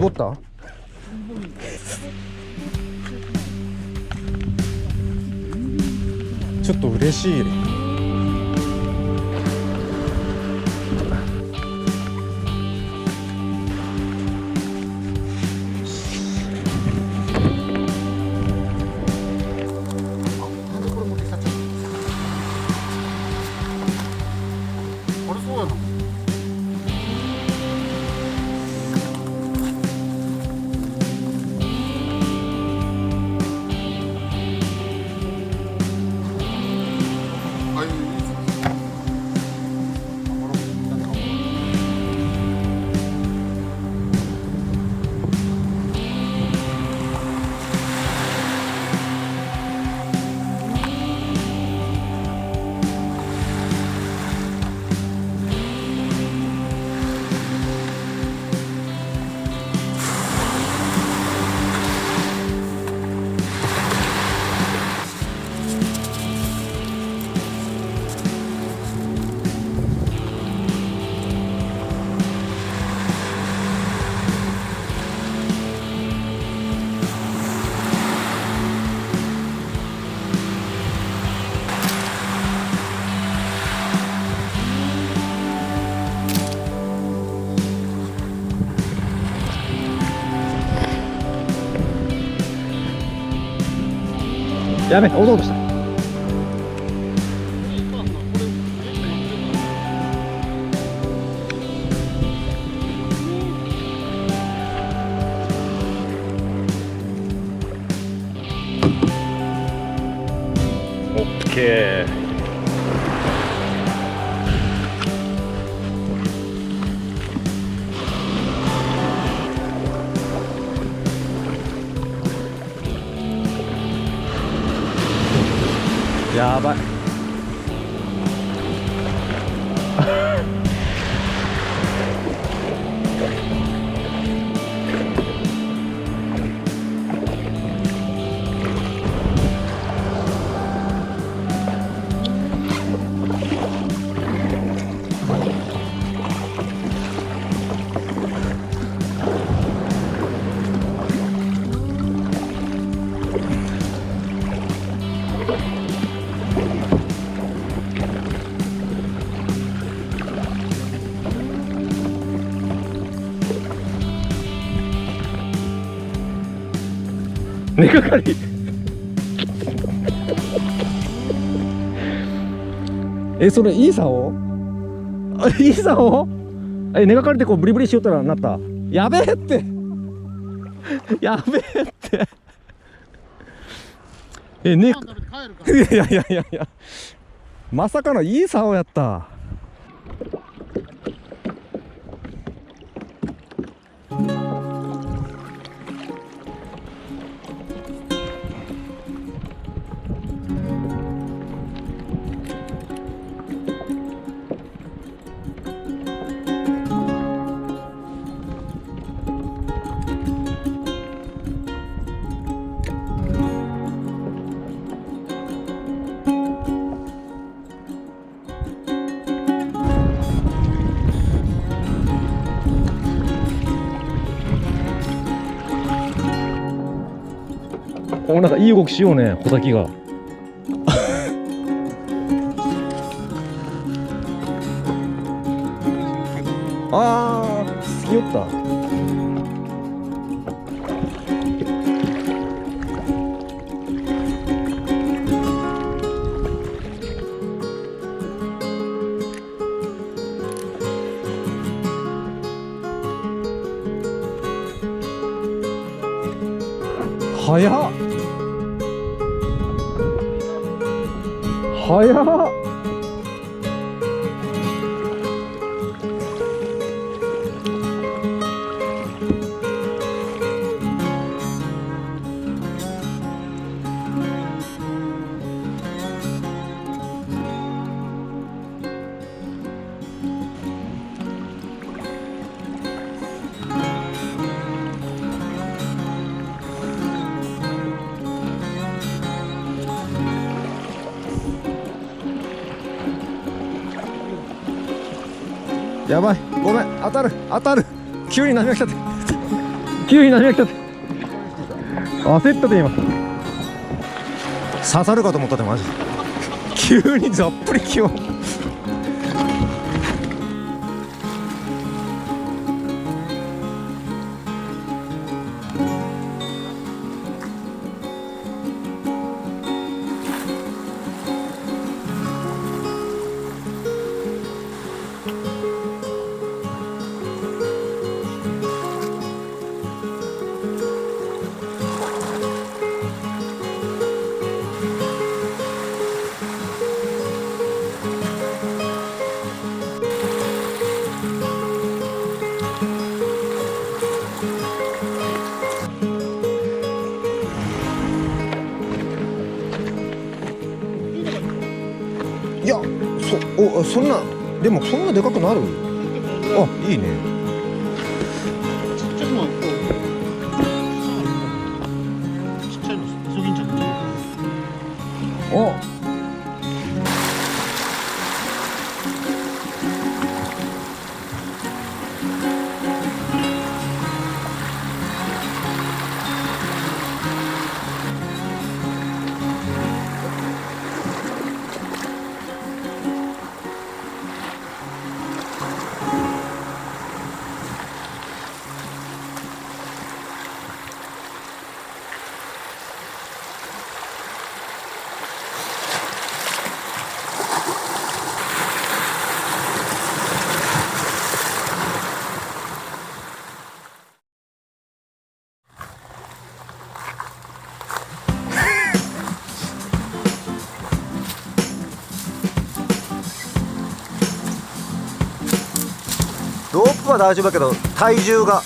濁った？ちょっと嬉しい。やべ、落とうとした。オッケー。やばい。根がかりそれいい竿？いい竿？根がかりでこうブリブリしよったらなった。やべえってやべえってね。いやいやいやいや、まさかのいい竿やった。なんかいい動きしようね、穂先が。ああ、好きよった。早っ早っ。やばい、ごめん、当たる急に波が来たって急に波が来たって。焦ったで今。刺さるかと思ったでマジで。急にざっぷり気温。いや、そんな、でもそんなでかくなる？あ、いいね。ちっちゃいのはこう、ちっちゃいのイソギンチャクで。お。ロープは大丈夫だけど体重が。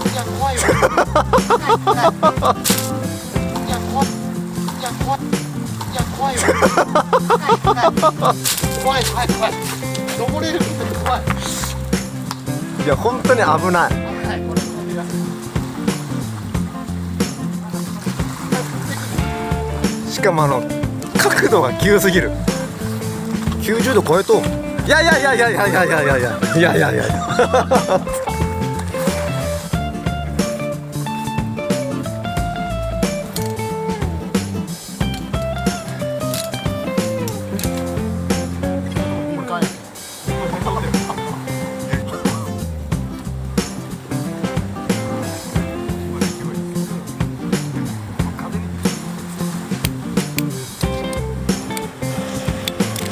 いや怖いわ。いや怖い。いや怖い。いや怖いわ。怖い怖い怖い。登れるって怖い。いや本当に危ない。はい、これ飛び出す。しかも角度が急すぎる。90度超えと。いやいやいやいやいやいやいやいやいやいやいやいや。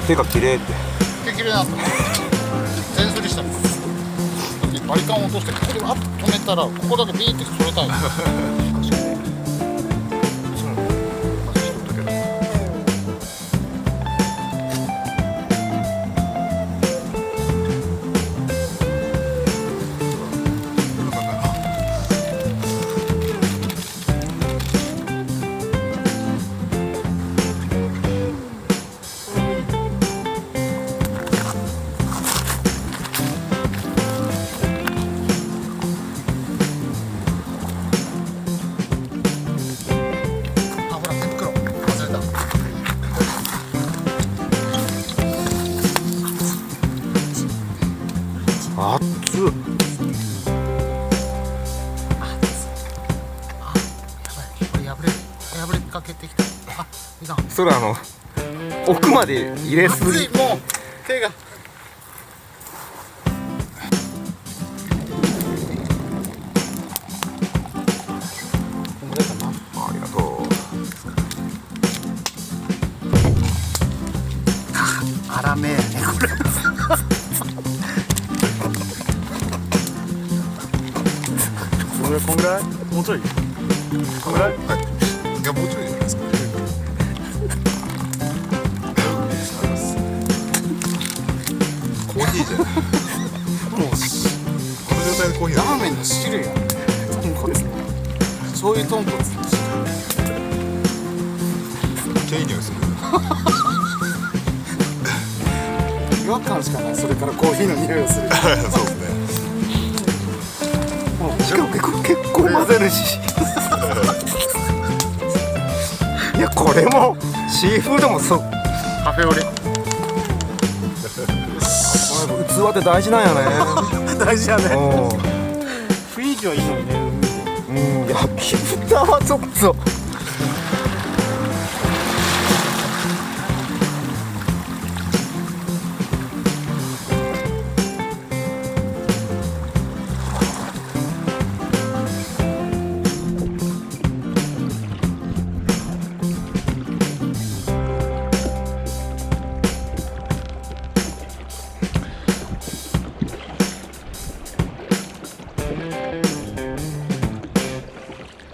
手が綺麗って。手綺麗なんだ。全すりしたの。バリカンを落としてここでわっと止めたらここだけビーってそれたいの。熱っ。破れかけてきた。あ、いかん。それ奥まで入れすぎ。もう手が。ありがとう。粗めやねこれ。こんぐらい？もうちょい。こんぐらい？はい。いやもうちょいじゃないですか。コーヒーじゃん。もうこの状態でコーヒー。ラーメンの汁や。豚骨。醤油豚骨。ケイニョイする。違和感しかない。それからコーヒーの匂いをする。そうですね。しかも結構混ぜるし。これもシーフードもそう。カフェオレ。器って大事なんやね。大事やね。うん。雰囲気はいいのにね。焼き豚はちょっと